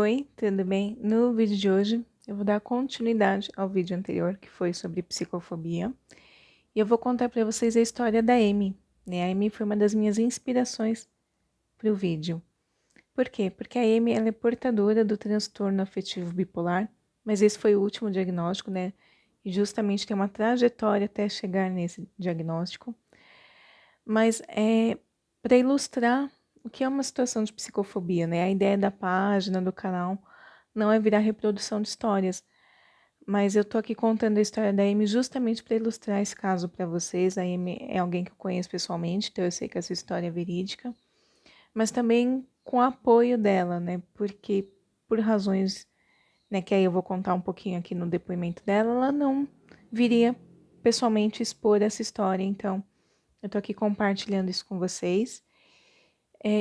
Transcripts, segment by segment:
Oi, tudo bem? No vídeo de hoje eu vou dar continuidade ao vídeo anterior, que foi sobre psicofobia, e eu vou contar para vocês a história da Amy, né? A Amy foi uma das minhas inspirações para o vídeo. Por quê? Porque a Amy ela é portadora do transtorno afetivo bipolar, mas esse foi o último diagnóstico, né? E justamente tem uma trajetória até chegar nesse diagnóstico. Mas é para ilustrar o que é uma situação de psicofobia, né? A ideia da página, do canal, não é virar reprodução de histórias, mas eu tô aqui contando a história da Amy justamente para ilustrar esse caso para vocês. A Amy é alguém que eu conheço pessoalmente, então eu sei que essa história é verídica, mas também com o apoio dela, né? Porque por razões, né, que aí eu vou contar um pouquinho aqui no depoimento dela, ela não viria pessoalmente expor essa história, então eu tô aqui compartilhando isso com vocês.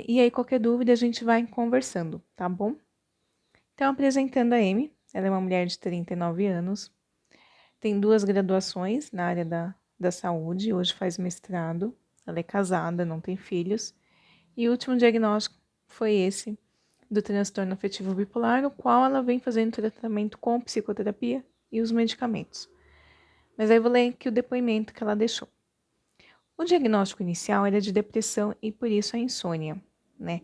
E aí, qualquer dúvida, a gente vai conversando, tá bom? Então, apresentando a Amy, ela é uma mulher de 39 anos, tem 2 graduações na área da saúde, hoje faz mestrado, ela é casada, não tem filhos, e o último diagnóstico foi esse, do transtorno afetivo bipolar, no qual ela vem fazendo tratamento com psicoterapia e os medicamentos. Mas aí eu vou ler aqui o depoimento que ela deixou. O diagnóstico inicial era de depressão e por isso a insônia, né?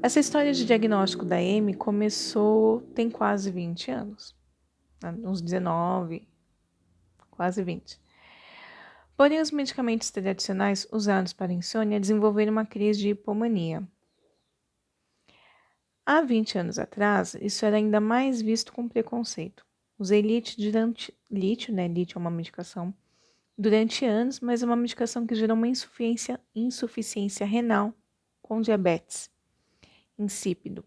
Essa história de diagnóstico da Amy começou tem quase 20 anos, né? Uns 19, quase 20. Porém, os medicamentos tradicionais usados para insônia desenvolveram uma crise de hipomania. Há 20 anos atrás, isso era ainda mais visto com preconceito. Usei lítio, né? Lítio é uma medicação, durante anos, mas é uma medicação que gerou uma insuficiência renal com diabetes insípido.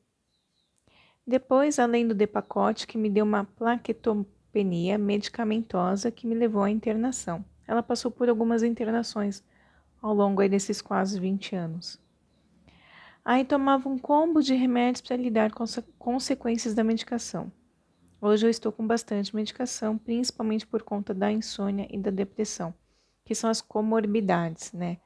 Depois, além do Depakote, que me deu uma plaquetopenia medicamentosa que me levou à internação. Ela passou por algumas internações ao longo aí desses quase 20 anos. Aí tomava um combo de remédios para lidar com as consequências da medicação. Hoje eu estou com bastante medicação, principalmente por conta da insônia e da depressão, que são as comorbidades, né?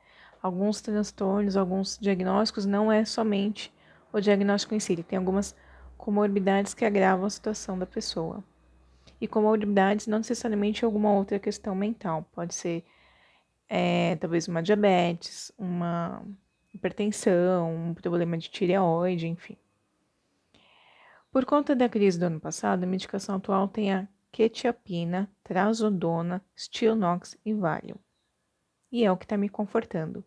Alguns transtornos, alguns diagnósticos, não é somente o diagnóstico em si, tem algumas comorbidades que agravam a situação da pessoa. E comorbidades não necessariamente alguma outra questão mental, pode ser talvez uma diabetes, uma hipertensão, um problema de tireoide, enfim. Por conta da crise do ano passado, a medicação atual tem a quetiapina, trazodona, Stilnox e Valium. E é o que está me confortando,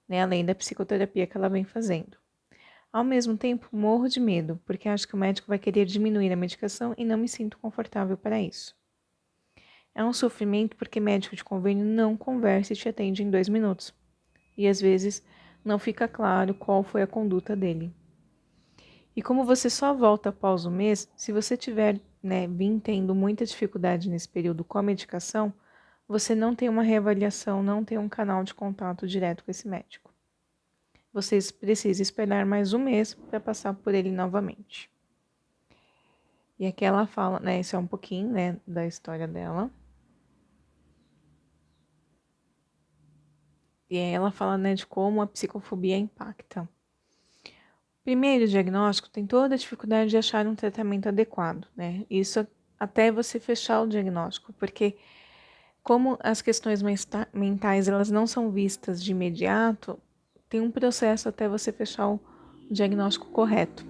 né? Além da psicoterapia que ela vem fazendo. Ao mesmo tempo, morro de medo, porque acho que o médico vai querer diminuir a medicação e não me sinto confortável para isso. É um sofrimento porque médico de convênio não conversa e te atende em 2 minutos. E às vezes não fica claro qual foi a conduta dele. E como você só volta após o mês, se você tiver, né, vim tendo muita dificuldade nesse período com a medicação, você não tem uma reavaliação, não tem um canal de contato direto com esse médico. Você precisa esperar mais um mês para passar por ele novamente. E aqui ela fala, né, isso é um pouquinho, né, da história dela. E aí ela fala, né, de como a psicofobia impacta. Primeiro diagnóstico tem toda a dificuldade de achar um tratamento adequado, né? Isso até você fechar o diagnóstico, porque como as questões mentais elas não são vistas de imediato, tem um processo até você fechar o diagnóstico correto.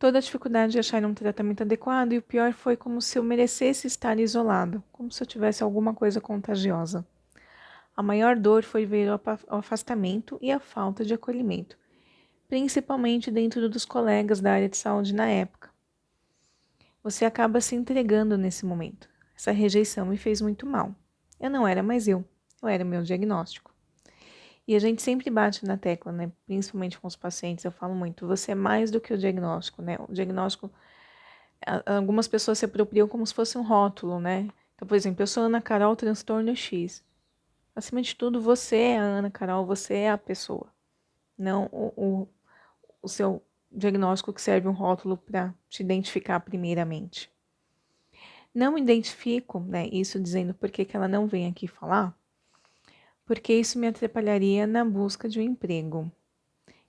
Toda a dificuldade de achar um tratamento adequado e o pior foi como se eu merecesse estar isolado, como se eu tivesse alguma coisa contagiosa. A maior dor foi ver o afastamento e a falta de acolhimento, principalmente dentro dos colegas da área de saúde na época. Você acaba se entregando nesse momento. Essa rejeição me fez muito mal. Eu não era mais eu era meu diagnóstico. E a gente sempre bate na tecla, né? Principalmente com os pacientes, eu falo muito, você é mais do que o diagnóstico, né? O diagnóstico, algumas pessoas se apropriam como se fosse um rótulo, né? Então, por exemplo, eu sou Ana Carol, transtorno X. Acima de tudo, você é a Ana Carol, você é a pessoa. Não o seu diagnóstico que serve um rótulo para te identificar primeiramente. Não identifico, né, isso dizendo por que ela não vem aqui falar, porque isso me atrapalharia na busca de um emprego.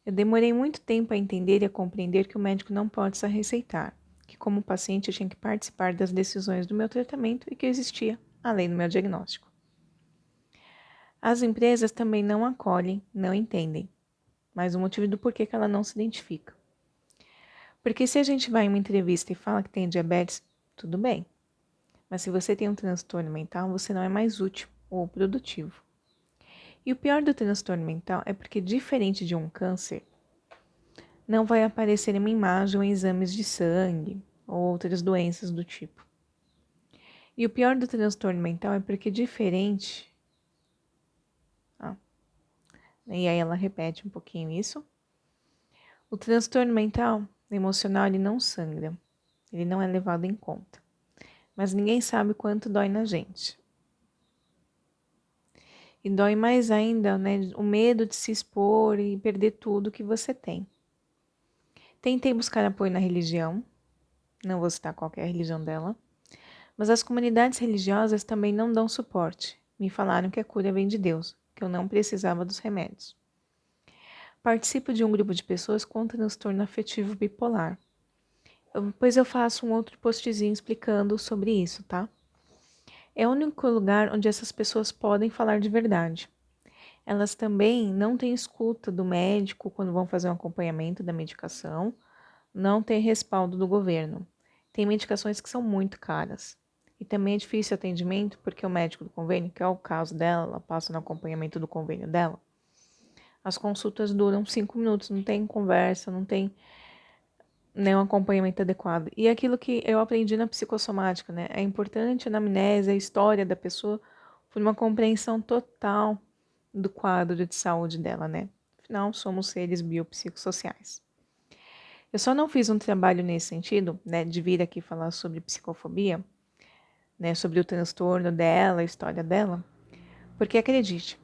Eu demorei muito tempo a entender e a compreender que o médico não pode só receitar, que como paciente eu tinha que participar das decisões do meu tratamento e que existia a lei do meu diagnóstico. As empresas também não acolhem, não entendem, mas o motivo do porquê que ela não se identifica. Porque se a gente vai em uma entrevista e fala que tem diabetes, tudo bem. Mas se você tem um transtorno mental, você não é mais útil ou produtivo. E o pior do transtorno mental é porque, diferente de um câncer, não vai aparecer em uma imagem ou em exames de sangue ou outras doenças do tipo. E o pior do transtorno mental é porque, diferente. E aí ela repete um pouquinho isso. O transtorno mental, emocional, ele não sangra. Ele não é levado em conta. Mas ninguém sabe quanto dói na gente. E dói mais ainda, né, o medo de se expor e perder tudo que você tem. Tentei buscar apoio na religião, não vou citar qual é a religião dela, mas as comunidades religiosas também não dão suporte. Me falaram que a cura vem de Deus, que eu não precisava dos remédios. Participo de um grupo de pessoas com transtorno afetivo bipolar. Depois eu faço um outro postzinho explicando sobre isso, tá? É o único lugar onde essas pessoas podem falar de verdade. Elas também não têm escuta do médico quando vão fazer um acompanhamento da medicação, não tem respaldo do governo. Tem medicações que são muito caras. E também é difícil o atendimento porque o médico do convênio, que é o caso dela, ela passa no acompanhamento do convênio dela, as consultas duram 5 minutos, não tem conversa, não tem nenhum acompanhamento adequado. E aquilo que eu aprendi na psicossomática, né? É importante a anamnese, a história da pessoa, por uma compreensão total do quadro de saúde dela, né? Afinal, somos seres biopsicossociais. Eu só não fiz um trabalho nesse sentido, né, de vir aqui falar sobre psicofobia, né, sobre o transtorno dela, a história dela, porque acredite,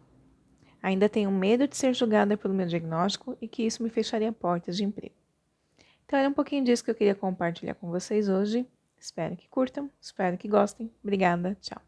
ainda tenho medo de ser julgada pelo meu diagnóstico e que isso me fecharia portas de emprego. Então era um pouquinho disso que eu queria compartilhar com vocês hoje. Espero que curtam, espero que gostem. Obrigada, tchau.